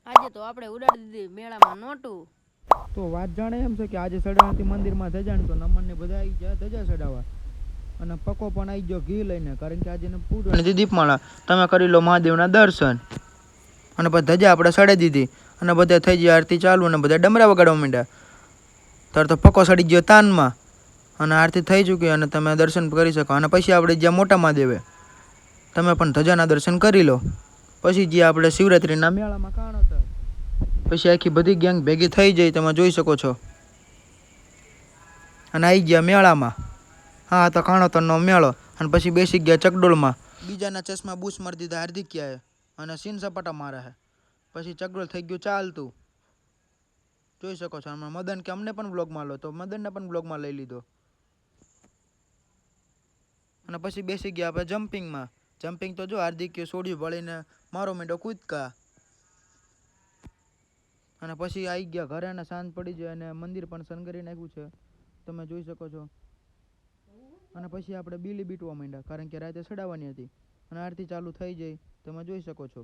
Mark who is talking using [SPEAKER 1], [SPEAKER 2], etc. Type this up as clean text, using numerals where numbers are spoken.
[SPEAKER 1] આજે તો આપણે ઉડાડી દીધી મેળામાં નોટું.
[SPEAKER 2] તો વાત જાણે એમ છે કે આજે સડાણાથી મંદિરમાં ધજા તો નમન ને બધા આવી ગયા ધજા સડાવવા અને પકો પણ આવી ગયો ઘી લઈને કારણ કે આજે પૂજન દીપમાળા તમે કરી લો મહાદેવના દર્શન અને પછી ધજા આપણે સડાઈ દીધી અને બધા થઈ ગઈ આરતી ચાલુ અને બધા ડમરા વગાડવા માંડ્યા. તાર તો પકો સડી ગયો તાનમાં અને આરતી થઈ ચૂકી અને તમે દર્શન કરી શકો અને પછી આપણે જ્યાં મોટા મહાદેવે તમે પણ ધજાના દર્શન કરી લો. પછી જે આપણે શિવરાત્રિના મેળામાં કાણો હતા પછી આખી બધી ગેંગ ભેગી થઈ જાય તમે જોઈ શકો છો અને આવી ગયા મેળામાં. હા તો કાણોતરનો મેળો અને પછી બેસી ગયા ચકડોળમાં. બીજાના ચશ્મા બૂસ મારી દીધા હાર્દિકિયાએ અને સીન સપાટા મારે છે. પછી ચકડોળ થઈ ગયું ચાલતું જોઈ શકો છો. આમાં મદન કે અમને પણ બ્લોગમાં લો તો મદનને પણ બ્લોગમાં લઈ લીધો અને પછી બેસી ગયા આપણે જમ્પિંગમાં. જમ્પિંગ તો જો હાર્દિકીએ સોડિયું ભળીને મારો મેંડો કૂદકા અને પછી આવી ગયા ઘરે અને સાંજ પડી જાય અને મંદિર પણ શણગારી નાખ્યું છે તમે જોઈ શકો છો. અને પછી આપણે બીલી બીટવા માંડ્યા કારણ કે રાતે સડાવવાની હતી અને આરતી ચાલુ થઈ જાય તમે જોઈ શકો છો.